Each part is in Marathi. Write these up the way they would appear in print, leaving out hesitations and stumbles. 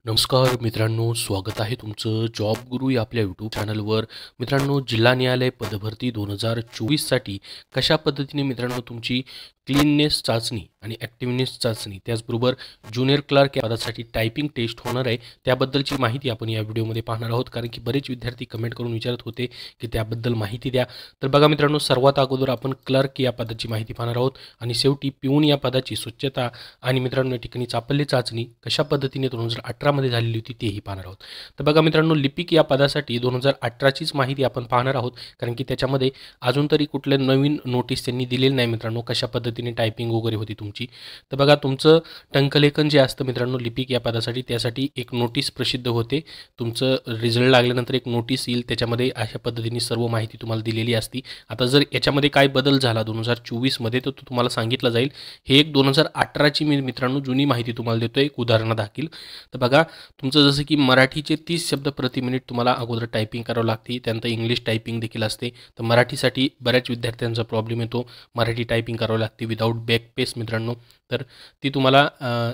नमस्कार मित्रांनो, स्वागत आहे तुमचं जॉब गुरु या आपल्या यूट्यूब चॅनलवर. मित्रांनो, जिल्हा न्यायालय पदभरती 2024साठी कशा पद्धतीने मित्रांनो तुमची क्लीननेस चाचणी आणि ॲक्टिव्हनेस चाचणी, त्याचबरोबर ज्युनियर क्लार्क या पदासाठी टायपिंग टेस्ट होणार आहे, त्याबद्दलची माहिती आपण या व्हिडिओमध्ये पाहणार आहोत. कारण की बरेच विद्यार्थी कमेंट करून विचारत होते की त्याबद्दल माहिती द्या. तर बघा मित्रांनो, सर्वात अगोदर आपण क्लर्क या पदाची माहिती पाहणार आहोत आणि शेवटी पिऊन या पदाची स्वच्छता आणि मित्रांनो या ठिकाणी चापल्य चाचणी कशा पद्धतीने 2018मध्ये झालेली होती तेही पाहणार आहोत. तर बघा मित्रांनो, लिपिक या पदासाठी 2018चीच माहिती आपण पाहणार आहोत, कारण की त्याच्यामध्ये अजून तरी कुठले नवीन नोटीस त्यांनी दिलेली नाही मित्रांनो, कशा पद्धतीने टायपिंग वगैरे होती तुमची. तर बघा, तुमचं टंकलेखन जे असतं मित्रांनो लिपिक या पदासाठी, त्यासाठी एक नोटीस प्रसिद्ध होते. तुमचं रिझल्ट लागल्यानंतर एक नोटीस येईल, त्याच्यामध्ये अशा पद्धतीने सर्व माहिती तुम्हाला दिलेली असती. आता जर याच्यामध्ये काय बदल झाला 2024मध्ये तर तो तुम्हाला सांगितलं जाईल. हे एक 2018ची मी मित्रांनो जुनी माहिती तुम्हाला देतो एक उदाहरणादाखल. तर बघा, तुमचं जसं की मराठीचे 30 शब्द प्रति मिनिट तुम्हाला अगोदर टायपिंग करावं लागते, त्यानंतर इंग्लिश टायपिंग देखील असते. तर मराठीसाठी बऱ्याच विद्यार्थ्यांचा प्रॉब्लेम येतो, मराठी टायपिंग करावं लागते विदाऊट बॅकस्पेस मित्रांनो. तर ती तुम्हाला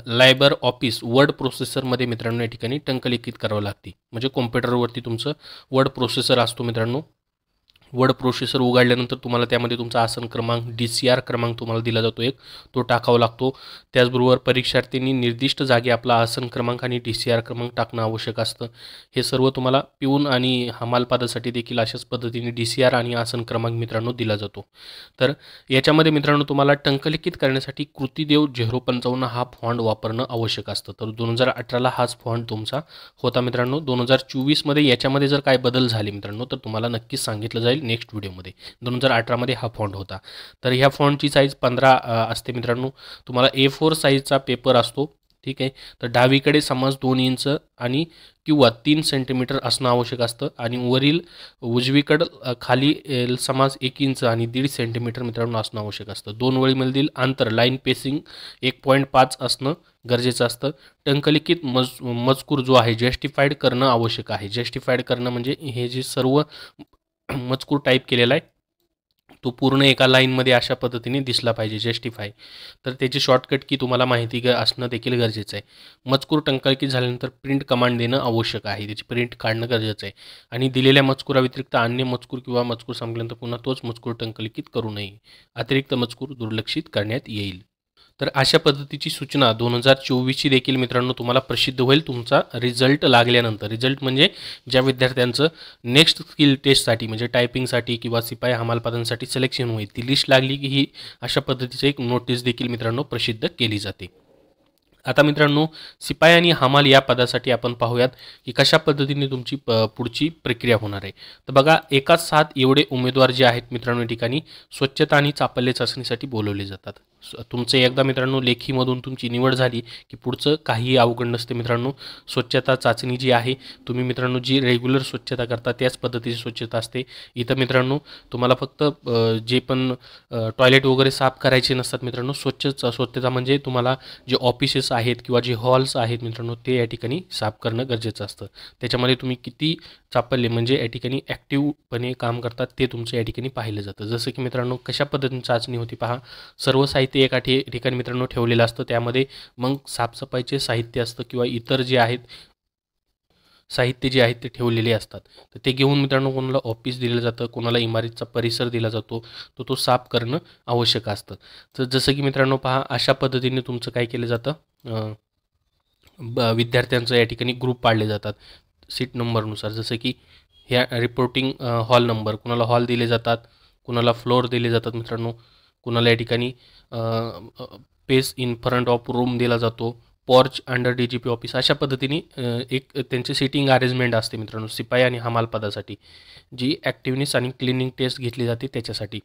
लायबर ऑफिस वर्ड प्रोसेसरमध्ये मित्रांनो या ठिकाणी टंकलिखित करावं लागते. म्हणजे कॉम्प्युटरवरती तुमचं वर्ड प्रोसेसर असतो मित्रांनो. वर्ड प्रोसेसर उघडल्यानंतर तुम्हाला त्यामध्ये तुमचा आसन क्रमांक DCR क्रमांक तुम्हाला दिला जातो, एक तो टाकावा लागतो. त्याचबरोबर परीक्षार्थींनी निर्दिष्ट जागी आपला आसन क्रमांक आणि DCR क्रमांक टाकणं आवश्यक असतं. हे सर्व तुम्हाला पिऊन आणि हमाल पदासाठी देखील अशाच पद्धतीने DCR आणि आसन क्रमांक मित्रांनो दिला जातो. तर याच्यामध्ये मित्रांनो तुम्हाला टंकलिखित करण्यासाठी कृतीदेव 055 हा फॉन्ट वापरणं आवश्यक असतं. तर 2018ला हाच फॉन्ट तुमचा होता मित्रांनो. 2024मध्ये याच्यामध्ये जर काय बदल झाले मित्रांनो तर तुम्हाला नक्कीच सांगितलं जाईल नेक्स्ट व्हिडिओमध्ये. 2018मध्ये हा फॉन्ट होता. तर ह्या फॉन्टची साईज 15 असते मित्रांनो. तुम्हाला A4 साईजचा पेपर असतो, ठीक आहे. तर डावीकडे समज 2 इंच आणि किंवा 3 सेंटीमीटर असणं आवश्यक असतं आणि वरील उजवीकडं खाली समज 1 इंच आणि 1.5 सेंटीमीटर मित्रांनो असणं आवश्यक असतं. दोन वळीमधील अंतर लाईन पेसिंग 1.5 असणं गरजेचं असतं. टंकलिखित मजकूर जो आहे जस्टिफाईड करणं आवश्यक आहे. जस्टिफाईड करणं म्हणजे हे जे सर्व मजकूर टाईप केलेला आहे तो पूर्ण एका लाईनमध्ये अशा पद्धतीने दिसला पाहिजे, जस्टिफाय. तर त्याची शॉर्टकट की तुम्हाला माहिती असणं देखील गरजेचं आहे. मजकूर टंकलिखित झाल्यानंतर प्रिंट कमांड देणं आवश्यक आहे, त्याची प्रिंट काढणं गरजेचं आहे. आणि दिलेल्या मजकुराव्यतिरिक्त अन्य मजकूर किंवा मजकूर संपल्यानंतर पुन्हा तोच मजकूर टंकलिखित करू नये. अतिरिक्त मजकूर दुर्लक्षित करण्यात येईल. तर अशा पद्धतीची सूचना 2024ची देखील मित्रांनो तुम्हाला प्रसिद्ध होईल तुमचा रिझल्ट लागल्यानंतर. रिझल्ट म्हणजे ज्या विद्यार्थ्यांचं नेक्स्ट स्किल टेस्टसाठी म्हणजे टायपिंगसाठी किंवा शिपाई हमाल पदांसाठी सिलेक्शन होईल, ती लिस्ट लागली की ही अशा पद्धतीचं एक नोटीस देखील मित्रांनो प्रसिद्ध केली जाते. आता मित्रांनो, शिपाई आणि हमाल या पदासाठी आपण पाहूयात की कशा पद्धतीने तुमची पुढची प्रक्रिया होणार आहे. तर बघा, एकाच साथ एवढे उमेदवार जे आहेत मित्रांनो या ठिकाणी स्वच्छता आणि चापल्य चाचणीसाठी बोलवले जातात. तुमचं एकदा मित्रांनो लेखीमधून तुमची निवड झाली की पुढचं काही अवघड नसते मित्रांनो. स्वच्छता चाचणी जी आहे, तुम्ही मित्रांनो जी रेग्युलर स्वच्छता करता त्याच पद्धतीची स्वच्छता असते. इथं मित्रांनो तुम्हाला फक्त जे पण टॉयलेट वगैरे साफ करायचे नसतात मित्रांनो. स्वच्छता म्हणजे तुम्हाला जे ऑफिसेस आहेत किंवा जे हॉल्स आहेत मित्रांनो ते या ठिकाणी साफ करणं गरजेचं असतं. त्याच्यामध्ये तुम्ही किती चापल्य म्हणजे या ठिकाणी ॲक्टिव्हपणे काम करतात ते तुमचं या ठिकाणी पाहिलं जातं. जसं की मित्रांनो कशा पद्धतीने चाचणी होती पहा. सर्व साहित्य एका ठिकाणी मित्रांनो ठेवलेलं असतं, त्यामध्ये मग साफसफाईचे साहित्य असतं किंवा इतर जे आहेत साहित्य जे आहेत ते ठेवलेले असतात. तर ते घेऊन मित्रांनो कोणाला ऑफिस दिलं जातं, कोणाला इमारतीचा परिसर दिला जातो, तो साफ करणं आवश्यक असतं. तर जसं की मित्रांनो पहा, अशा पद्धतीने तुमचं काय केलं जातं, विद्यार्थ्यांचं या ठिकाणी ग्रुप पाडले जातात सीट नंबरनुसार. जसं की ह्या रिपोर्टिंग हॉल नंबर, कुणाला हॉल दिले जातात, कुणाला फ्लोअर दिले जातात मित्रांनो, कुणाला या ठिकाणी पेस इन फ्रंट ऑफ रूम दिला जातो, पॉर्च अंडर DGP ऑफिस. अशा पद्धतीने एक त्यांचे सिटिंग अरेंजमेंट असते मित्रांनो शिपाई आणि हमाल पदासाठी, जी ॲक्टिव्हनेस आणि क्लिनिंग टेस्ट घेतली जाते त्याच्यासाठी.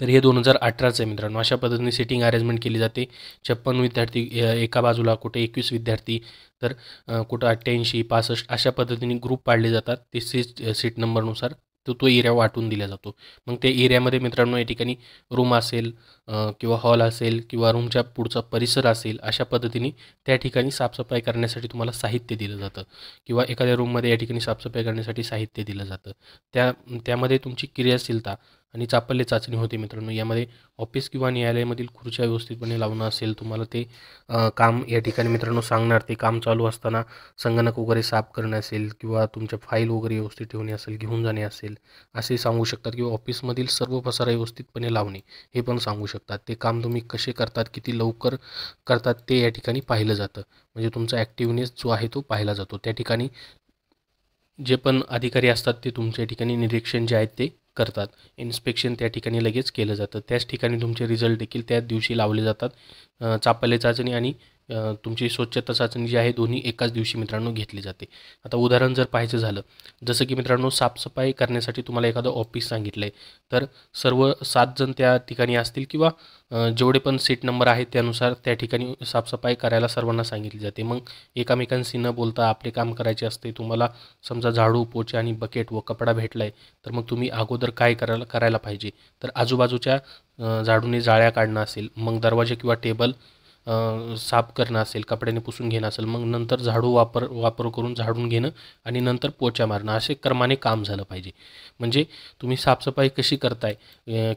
तर हे 2018चं आहे मित्रांनो. अशा पद्धतीने सिटिंग अरेंजमेंट केली जाते. 56 विद्यार्थी एका बाजूला, कुठे 21 विद्यार्थी, तर कुठं 88, 65 अशा पद्धतीने ग्रुप पाडले जातात. ते सीट नंबरनुसार तो एरिया वाटून दिला जातो. मग त्या एरियामध्ये मित्रांनो या ठिकाणी रूम असेल किंवा हॉल असेल किंवा रूमच्या पुढचा परिसर असेल, अशा पद्धतीने त्या ठिकाणी साफसफाई करण्यासाठी तुम्हाला साहित्य दिलं जातं किंवा एखाद्या रूममध्ये या ठिकाणी साफसफाई करण्यासाठी साहित्य दिलं जातं. त्यामध्ये तुमची क्रियाशीलता आणि चापल्य चाचणी होते मित्रांनो. यामध्ये ऑफिस किंवा न्यायालयामधील खुर्च्या व्यवस्थितपणे लावणं असेल, तुम्हाला ते काम या ठिकाणी मित्रांनो सांगणार. ते काम चालू असताना संगणक वगैरे साफ करणं असेल किंवा तुमच्या फाईल वगैरे व्यवस्थित ठेवणे असेल, घेऊन जाणे असेल, असे सांगू शकतात. किंवा ऑफिसमधील सर्व पसारा व्यवस्थितपणे लावणे हे पण सांगू शकतात. ते काम तुम्ही कसे करतात, किती लवकर करतात ते या ठिकाणी पाहिलं जातं. म्हणजे तुमचा ॲक्टिव्हनेस जो आहे तो पाहिला जातो. त्या ठिकाणी जे पण अधिकारी असतात ते तुमच्या ठिकाणी निरीक्षण जे आहेत ते करतात. इन्स्पेक्शन त्या ठिकाणी लगेच केलं जातं. त्याच ठिकाणी तुमचे रिझल्ट देखील त्याच दिवशी लावले जातात. चापल्य चाचणी आणि तुमची स्वच्छता चाचणी जी आहे दोन्ही एकाच दिवशी मित्रांनो घेतली जाते. आता उदाहरण जर पाहायचं झालं, जसं की मित्रांनो साफसफाई करण्यासाठी तुम्हाला एखादं ऑफिस सांगितलं आहे, तर सर्व 7 जण त्या ठिकाणी असतील किंवा जेवढे पण सीट नंबर आहेत त्यानुसार त्या ठिकाणी साफसफाई करायला सर्वांना सांगितली जाते. मग एकामेकांशी न बोलता आपले काम करायचे असते. तुम्हाला समजा झाडू, पोछा आणि बकेट व कपडा भेटला आहे, तर मग तुम्ही अगोदर काय करायला पाहिजे, तर आजूबाजूच्या झाडूने जाळ्या काढणं असेल, मग दरवाजे किंवा टेबल साफ करणं असेल, कपड्याने पुसून घेणं असेल, मग नंतर झाडू वापर करून झाडून घेणं आणि नंतर पोछा मारणं, असे क्रमाने काम झालं पाहिजे. म्हणजे तुम्ही साफसफाई कशी करताय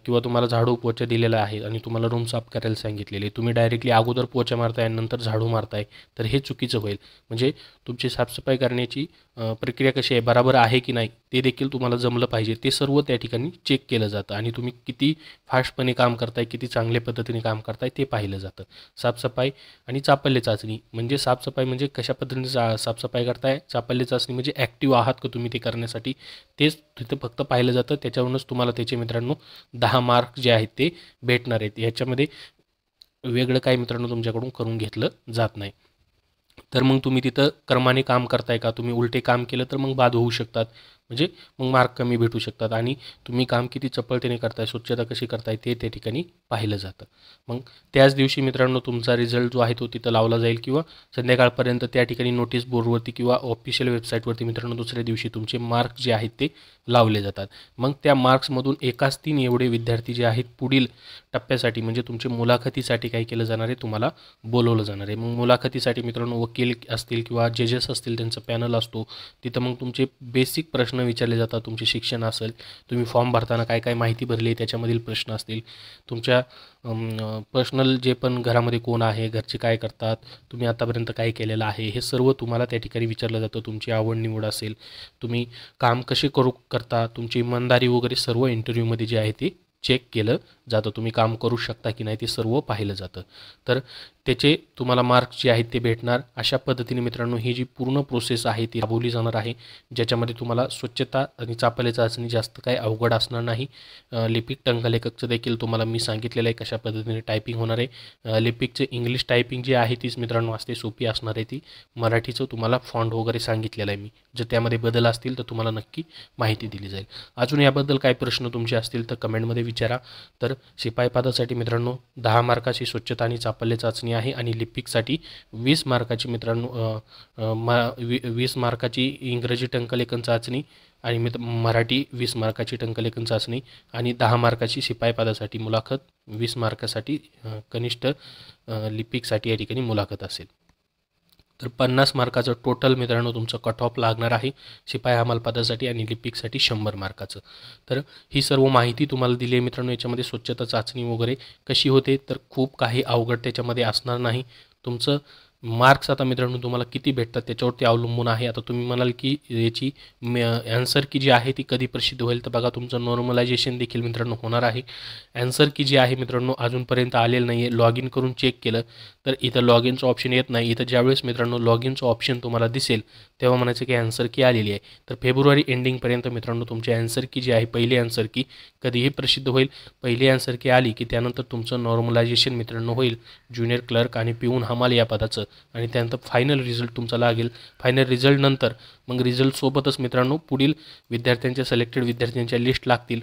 किंवा तुम्हाला झाडू पोछा दिलेला आहे आणि तुम्हाला रूम साफ करायला सांगितलेले, तुम्ही डायरेक्टली अगोदर पोछा मारताय आणि नंतर झाडू मारताय, तर हे चुकीचं होईल. म्हणजे तुमची साफसफाई करण्याची प्रक्रिया कशी आहे, बरोबर आहे की नाही, ते देखील तुम्हाला जमलं पाहिजे. ते सर्व त्या ठिकाणी चेक केलं जातं आणि तुम्ही किती फास्टपणे काम करताय, किती चांगल्या पद्धतीने काम करताय ते पाहिलं जातं. साफसफाई आणि चापल्य चाचणी म्हणजे साफसफाई म्हणजे कशा पद्धतीने साफसफाई करताय, चापल्य चाचणी म्हणजे ॲक्टिव्ह आहात का तुम्ही ते करण्यासाठी, तेच तिथं फक्त पाहिलं जातं. त्याच्यावरूनच तुम्हाला त्याचे मित्रांनो 10 मार्क जे आहेत ते भेटणार आहेत. याच्यामध्ये वेगळं काही मित्रांनो तुमच्याकडून करून घेतलं जात नाही. तर मग तुम्ही तिथं क्रमाने काम करताय का, तुम्ही उलटे काम केलं तर मग बाद होऊ शकतात. म्हणजे मग मार्क कमी भेटू शकतात आणि तुम्ही काम किती चपळतेने करताय, स्वच्छता कशी करताय ते त्या ठिकाणी पाहिलं जातं. मग त्याच दिवशी मित्रांनो तुमचा रिझल्ट जो आहे तो तिथं लावला जाईल किंवा संध्याकाळपर्यंत त्या ठिकाणी नोटीस बोर्डवरती किंवा ऑफिशियल वेबसाईटवरती मित्रांनो दुसऱ्या दिवशी तुमचे मार्क जे आहेत ते लावले जातात. मग त्या मार्क्समधून एकाच 3 एवढे विद्यार्थी जे आहेत पुढील टप्प्यासाठी म्हणजे तुमच्या मुलाखतीसाठी काय केलं जाणार आहे, तुम्हाला बोलवलं जाणार आहे. मग मुलाखतीसाठी मित्रांनो वकील असतील किंवा जजेस असतील, त्यांचा पॅनल असतो. तिथं मग तुमचे बेसिक प्रश्न विचारले जातात. तुमचे शिक्षण असेल, तुम्ही फॉर्म भरताना काय काय माहिती भरली आहे त्याच्यामधील प्रश्न असतील, तुमच्या पर्सनल जे पण घरामध्ये कोण आहे, घरचे काय करतात, तुम्ही आतापर्यंत काय केलेलं आहे, हे सर्व तुम्हाला त्या ठिकाणी विचारलं जातं. तुमची आवड निवड असेल, तुम्ही काम कसे करता, तुमची इमानदारी वगैरे सर्व इंटरव्ह्यूमध्ये जे आहे ते चेक केलं जातं. तुम्ही काम करू शकता की नाही ते सर्व पाहिलं जातं. तर त्याचे तुम्हाला मार्क्स जे आहेत ते भेटणार. अशा पद्धतीने मित्रांनो ही जी पूर्ण प्रोसेस आहे ती राबवली जाणार आहे, ज्याच्यामध्ये तुम्हाला स्वच्छता आणि चापल्य चाचणी जास्त काही अवघड असणार नाही. लिपिक टंकलेखकचं देखील तुम्हाला मी सांगितलेलं आहे कशा पद्धतीने टायपिंग होणार आहे. लिपिकचं इंग्लिश टायपिंग जी आहे तीच मित्रांनो असते, सोपी असणार आहे ती. मराठीचं तुम्हाला फॉन्ट वगैरे सांगितलेलं आहे मी. जर त्यामध्ये बदल असतील तर तुम्हाला नक्की माहिती दिली जाईल. अजून याबद्दल काय प्रश्न तुमचे असतील तर कमेंटमध्ये विचारा. तर शिपाई पदासाठी मित्रांनो 10 मार्काची स्वच्छता आणि चापल्य चाचणी आहे आणि लिपिकसाठी 20 मार्काची मित्रांनो 20 मार्काची इंग्रजी टंकलेखन चाचणी आणि मराठी 20 मार्काची टंकलेखन चाचणी आणि 10 मार्काची शिपाई पदासाठी मुलाखत, 20 मार्कासाठी कनिष्ठ लिपिकसाठी या ठिकाणी मुलाखत असेल. तर 50 मार्काचं टोटल मित्रांनो तुमचं कट ऑफ लागणार आहे शिपाई हमाल पदासाठी आणि लिपिकसाठी 100 मार्काचं. तर ही सर्व माहिती तुम्हाला दिली आहे मित्रांनो. याच्यामध्ये स्वच्छता चाचणी वगैरे कशी होते, तर खूप काही अवघड त्याच्यामध्ये असणार नाही. तुमचं मार्क्स आता मित्रांनो तुम्हाला किती भेटतात त्याच्यावरती अवलंबून आहे. आता तुम्ही म्हणाल की याची ॲन्सर की जी आहे ती कधी प्रसिद्ध होईल, तर बघा तुमचं नॉर्मलायझेशन देखील मित्रांनो होणार आहे. ॲन्सर की जी आहे मित्रांनो अजूनपर्यंत आलेलं नाही आहे. लॉग इन करून चेक केलं तर इथं लॉग इनचं ऑप्शन येत नाही. इथं ज्यावेळेस मित्रांनो लॉग इनचं ऑप्शन तुम्हाला दिसेल तेव्हा म्हणायचं की ॲन्सर की आलेली आहे. तर फेब्रुवारी एंडिंगपर्यंत मित्रांनो तुमची ॲन्सर की जी आहे, पहिली ॲन्सर की कधीही प्रसिद्ध होईल. पहिली ॲन्सर की आली की त्यानंतर तुमचं नॉर्मलायझेशन मित्रांनो होईल ज्युनियर क्लर्क आणि पिऊन हमाल या पदाचं, आणि त्यानंतर फायनल रिझल्ट तुमचा लागेल. फायनल रिझल्ट नंतर मग रिझल्टसोबतच मित्रांनो पुढील विद्यार्थ्यांच्या सिलेक्टेड विद्यार्थ्यांच्या लिस्ट लागतील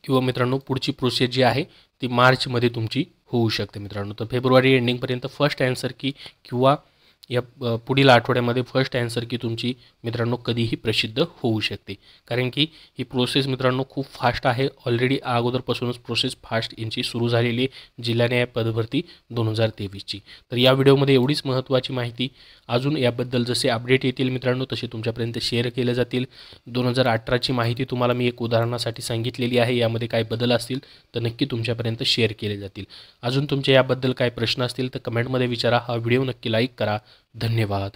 किंवा मित्रांनो पुढची प्रोसेस जी आहे ती मार्चमध्ये तुमची होऊ शकते मित्रांनो. तर फेब्रुवारी एंडिंगपर्यंत फर्स्ट ॲन्सर की किंवा या पुढील आठवड्यामध्ये फर्स्ट आन्सर की तुमची मित्रांनो कधीही प्रसिद्ध होऊ शकते, कारण की ही प्रोसेस मित्रांनो खूप फास्ट आहे. ऑलरेडी अगोदरपासूनच प्रोसेस फास्ट यांची सुरू झालेली आहे जिल्हा न्याय पदभरती 2023ची. तर या व्हिडिओमध्ये एवढीच महत्त्वाची माहिती. अजून याबद्दल जसे अपडेट येतील मित्रांनो तसे तुमच्यापर्यंत शेअर केले जातील. 2018ची माहिती तुम्हाला मी एक उदाहरणासाठी सांगितलेली आहे. यामध्ये काय बदल असतील तर नक्की तुमच्यापर्यंत शेअर केले जातील. अजून तुमचे याबद्दल काय प्रश्न असतील तर कमेंटमध्ये विचारा. हा व्हिडिओ नक्की लाईक करा. धन्यवाद.